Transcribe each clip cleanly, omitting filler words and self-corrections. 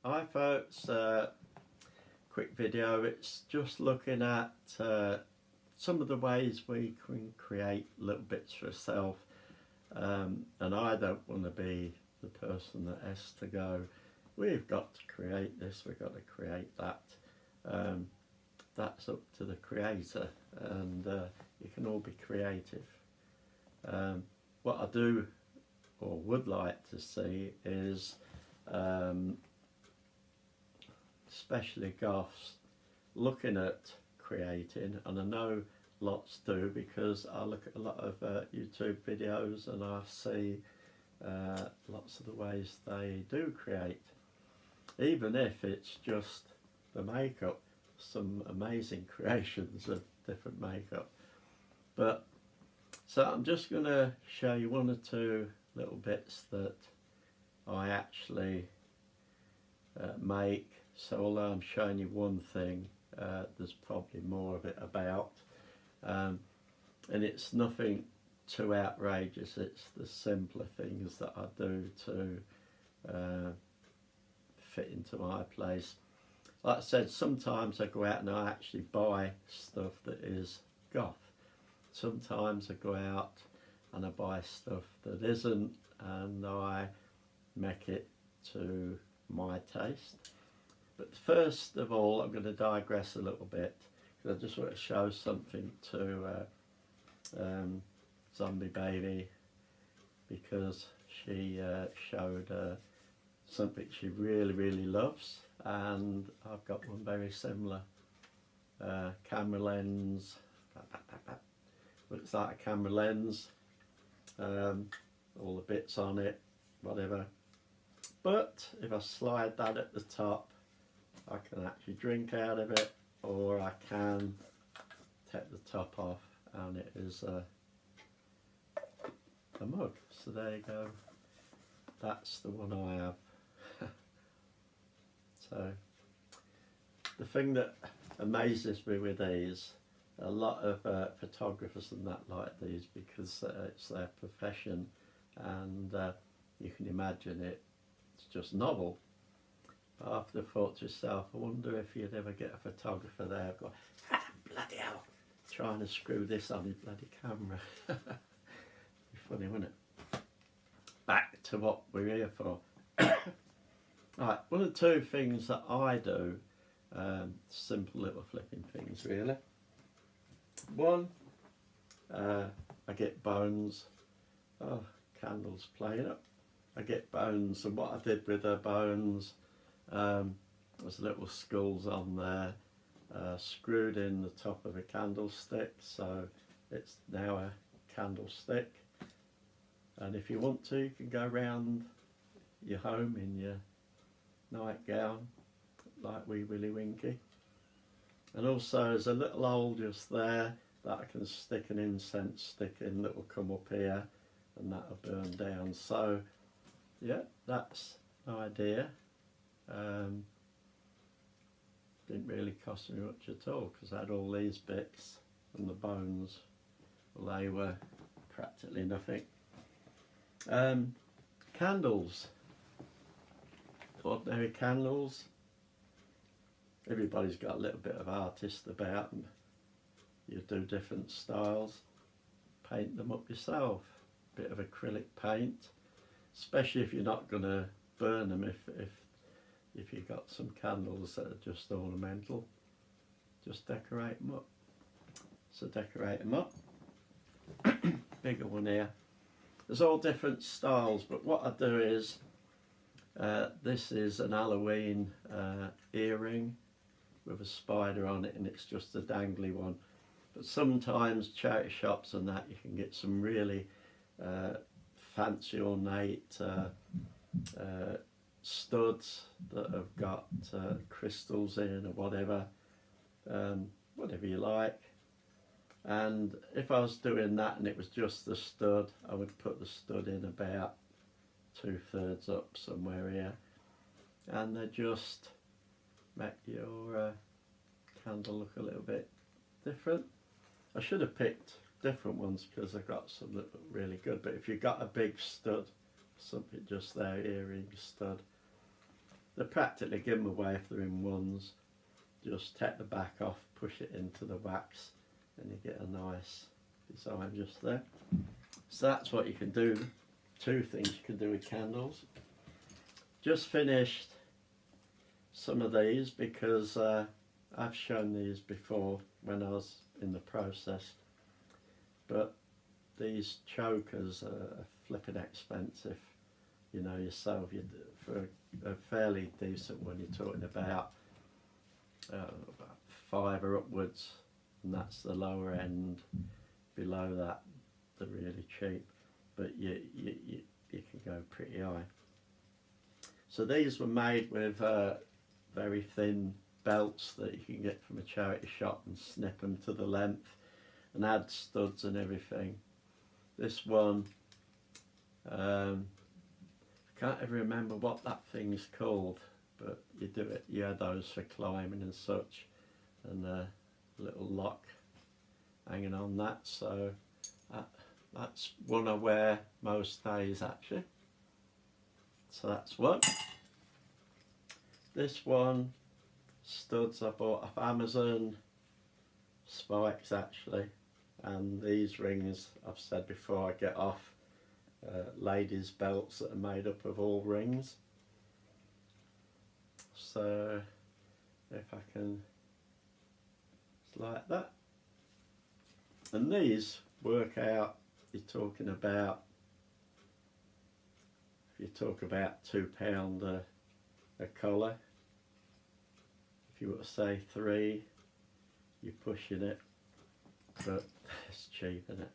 Hi folks, quick video. It's just looking at some of the ways we can create little bits for ourselves, and I don't want to be the person that has to go, we've got to create this, we've got to create that. That's up to the creator, and you can all be creative. What I do or would like to see is especially goths looking at creating, and I know lots do because I look at a lot of YouTube videos and I see lots of the ways they do create, even if it's just the makeup. Some amazing creations of different makeup. But so I'm just going to show you one or two little bits that I actually make. So although I'm showing you one thing, there's probably more of it about, and it's nothing too outrageous. It's the simpler things that I do to fit into my place. Like I said, sometimes I go out and I actually buy stuff that is goth. Sometimes I go out and I buy stuff that isn't, and I make it to my taste. But first of all, I'm going to digress a little bit because I just want to show something to Zombie Baby, because she showed something she really loves, and I've got one very similar. Camera lens, looks like a camera lens, all the bits on it, whatever. But if I slide that at the top, I can actually drink out of it, or I can take the top off and it is a mug. So there you go, that's the one I have. So the thing that amazes me with these, a lot of photographers and that like these because it's their profession, and you can imagine it's just novel. But I often thought to yourself, I wonder if you'd ever get a photographer there going, bloody hell, trying to screw this on his bloody camera. Be funny, wouldn't it? Back to what we're here for. Right, one of the two things that I do, simple little flipping things really. One, I get bones. Oh, candle's playing up. I get bones, and what I did with the bones, there's little skulls on there, screwed in the top of a candlestick, so it's now a candlestick. And if you want to, you can go around your home in your nightgown like wee Willy Winky. And also there's a little hole just there that I can stick an incense stick in that will come up here, and that'll burn down. So yeah, that's an idea. Didn't really cost me much at all because I had all these bits, and the bones, well, they were practically nothing. Candles, ordinary candles. Everybody's got a little bit of artist about them. You do different styles, paint them up yourself. Bit of acrylic paint, especially if you're not going to burn them. If you've got some candles that are just ornamental, just decorate them up. So decorate them up. Bigger one here. There's all different styles, but what I do is, this is an Halloween earring with a spider on it, and it's just a dangly one. But sometimes charity shops and that, you can get some really fancy ornate studs that have got crystals in or whatever, whatever you like. And if I was doing that and it was just the stud, I would put the stud in about 2/3 up somewhere here, and they just make your candle look a little bit different. I should have picked different ones because I've got some that look really good, but if you've got a big stud, something just there, earring stud, They practically give them away if they're in ones. Just take the back off, push it into the wax, and you get a nice design just there. So that's what you can do. Two things you can do with candles. Just finished some of these because I've shown these before when I was in the process, but these chokers are flipping expensive. You know yourself, for a fairly decent one you're talking about £5 or upwards, and that's the lower end. Below that they're really cheap, but you can go pretty high. So these were made with very thin belts that you can get from a charity shop and snip them to the length and add studs and everything. This one, I can't ever remember what that thing's called, but you do it. You had those for climbing and such, and a little lock hanging on that. So that's one I wear most days actually. So that's one. This one, studs I bought off Amazon, spikes actually, and these rings I've said before I get off ladies' belts that are made up of all rings. So if I can, it's like that. And these work out, you're talking about, if you talk about £2 a colour, if you were to say 3, you're pushing it, but it's cheap, isn't it?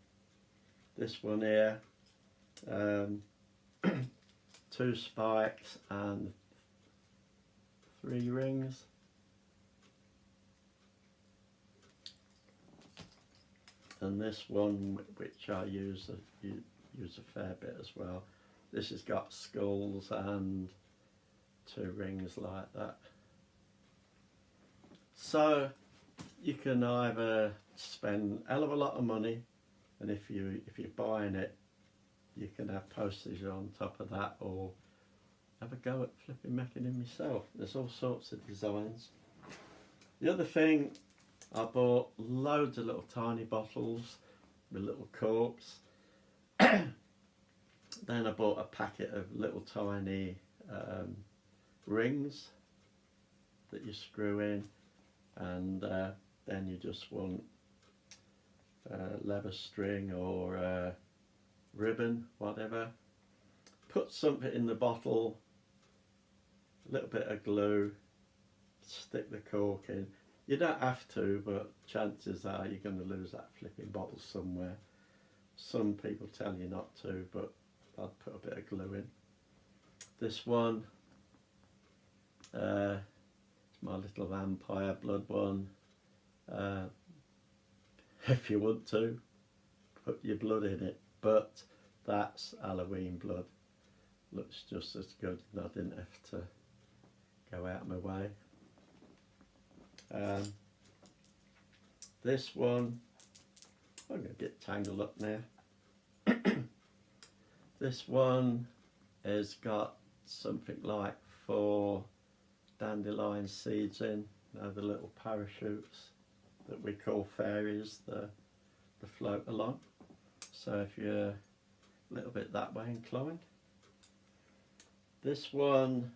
This one here, 2 spikes and 3 rings. And this one, which I use a fair bit as well, this has got skulls and 2 rings like that. So you can either spend a hell of a lot of money, and if you're buying it, you can have postage on top of that, or have a go at flipping making them yourself. There's all sorts of designs. The other thing, I bought loads of little tiny bottles with little corks. Then I bought a packet of little tiny rings that you screw in, and then you just want leather string or ribbon, whatever. Put something in the bottle, a little bit of glue, stick the cork in. You don't have to, but chances are you're going to lose that flipping bottle somewhere. Some people tell you not to, but I'd put a bit of glue in. This one, it's my little vampire blood one. If you want to, put your blood in it, but that's Halloween blood. Looks just as good, and I didn't have to go out of my way. This one, I'm going to get tangled up now. This one has got something like 4 dandelion seeds in. Now the little parachutes that we call fairies, the float along. So if you're a little bit that way inclined. This one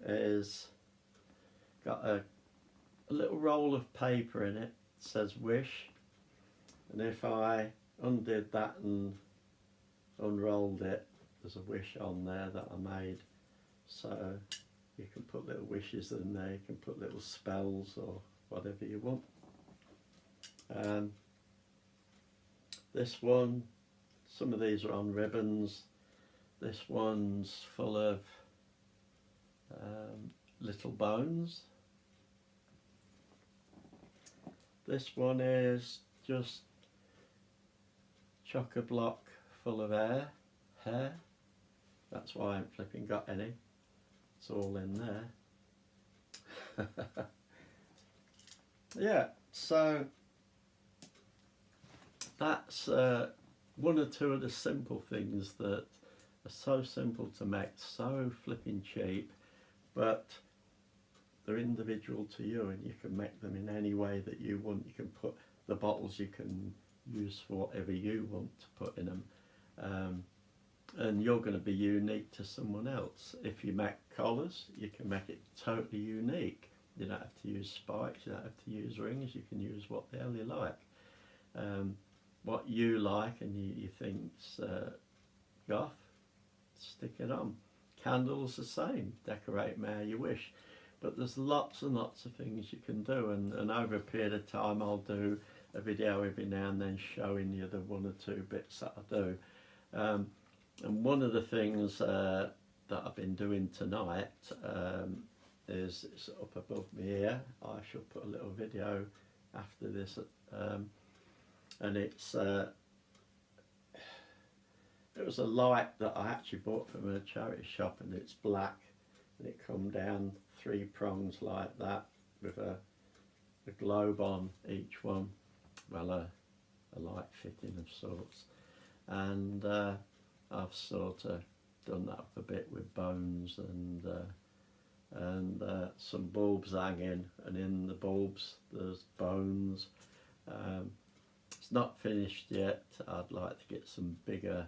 is got a little roll of paper in it. It says wish, and if I undid that and unrolled it, there's a wish on there that I made. So you can put little wishes in there, you can put little spells or whatever you want. This one, some of these are on ribbons. This one's full of little bones. This one is just chock-a-block full of hair. That's why I haven't flipping got any. It's all in there. Yeah, so that's one or two of the simple things that are so simple to make, so flipping cheap, but they're individual to you, and you can make them in any way that you want. You can put the bottles, you can use for whatever you want to put in them, and you're going to be unique to someone else. If you make collars, you can make it totally unique. You don't have to use spikes, you don't have to use rings, you can use what the hell you like. What you like and you think's goth, stick it on. Candles the same, decorate them how you wish. But there's lots and lots of things you can do, and over a period of time I'll do a video every now and then showing you the one or two bits that I do. And one of the things that I've been doing tonight is it's up above me here. I shall put a little video after this, and it was a light that I actually bought from a charity shop, and it's black, and it come down 3 prongs like that with a globe on each one, well a light fitting of sorts, and I've sort of done that up a bit with bones and some bulbs hanging, and in the bulbs there's bones. It's not finished yet. I'd like to get some bigger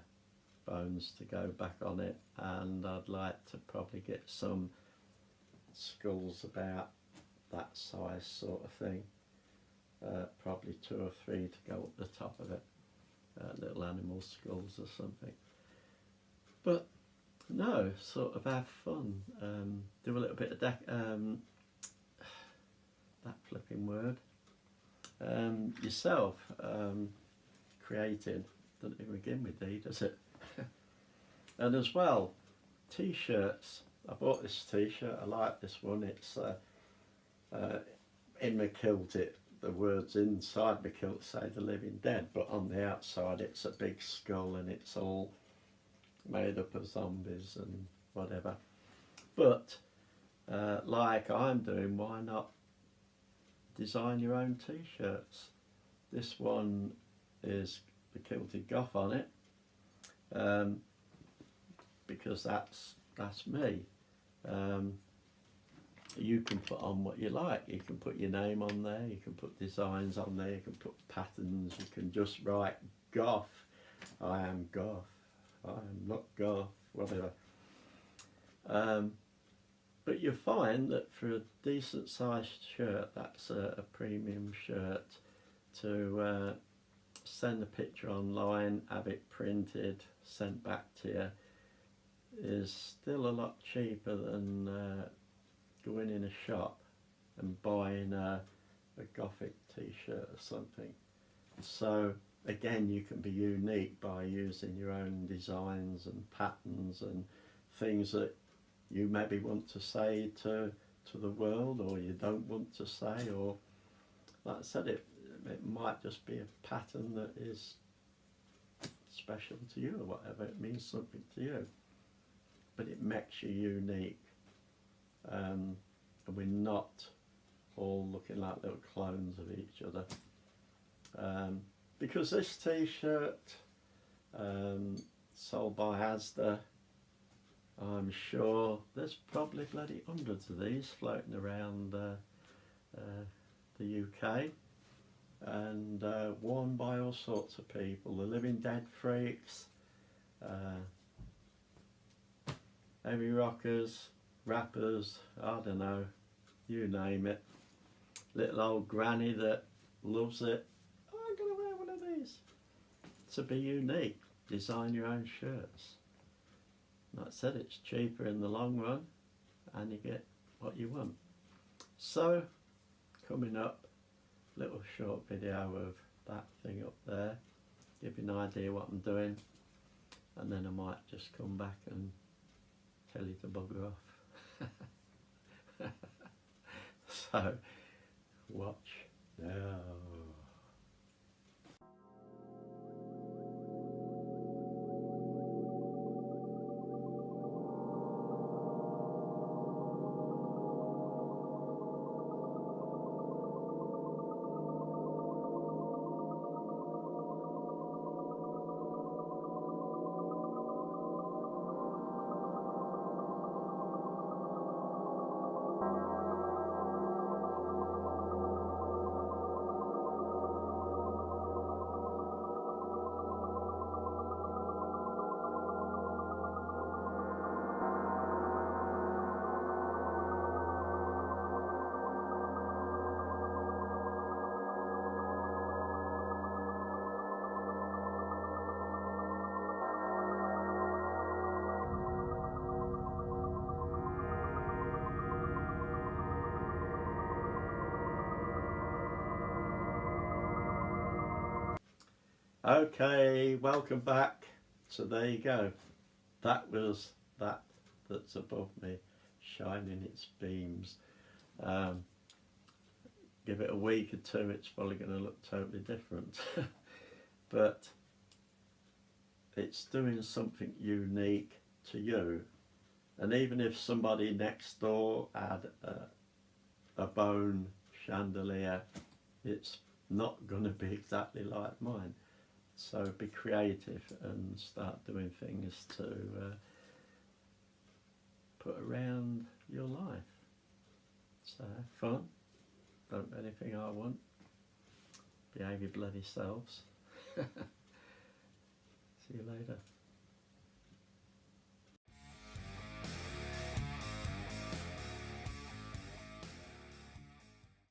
bones to go back on it, and I'd like to probably get some skulls about that size sort of thing, probably 2 or 3 to go up the top of it, little animal skulls or something. But no, sort of have fun, do a little bit of that flipping word, yourself, creating, doesn't even begin with D, does it? And as well, t-shirts. I bought this t-shirt, I like this one. It's in my kilt, the words inside my kilt say The Living Dead, but on the outside it's a big skull, and it's all made up of zombies and whatever. But like I'm doing, why not design your own t-shirts? This one is the Kilted Goth on it, because that's me. You can put on what you like. You can put your name on there, you can put designs on there, you can put patterns, you can just write goth. I am goth, I am not goth, whatever. But you find that for a decent sized shirt, that's a premium shirt, to send a picture online, have it printed, sent back to you, is still a lot cheaper than going in a shop and buying a gothic t-shirt or something. So again, you can be unique by using your own designs and patterns and things that you maybe want to say to the world, or you don't want to say, or like I said, it might just be a pattern that is special to you or whatever, it means something to you, but it makes you unique, and we're not all looking like little clones of each other. Because this t-shirt, sold by Asda, I'm sure there's probably bloody hundreds of these floating around the UK, and worn by all sorts of people. The Living Dead freaks, heavy rockers, rappers, I don't know, you name it. Little old granny that loves it. Oh, I'm going to wear one of these. To be unique, design your own shirts. Like I said, it's cheaper in the long run, and you get what you want. So, coming up, little short video of that thing up there, give you an idea what I'm doing, and then I might just come back and tell you to bugger off. So, watch now. Okay, welcome back. So there you go. That was that's above me, shining its beams. Um, give it a week or two, it's probably going to look totally different. But it's doing something unique to you. And even if somebody next door had a bone chandelier, it's not going to be exactly like mine. So be creative and start doing things to put around your life. So have fun, don't do anything I want, behave your bloody selves. See you later.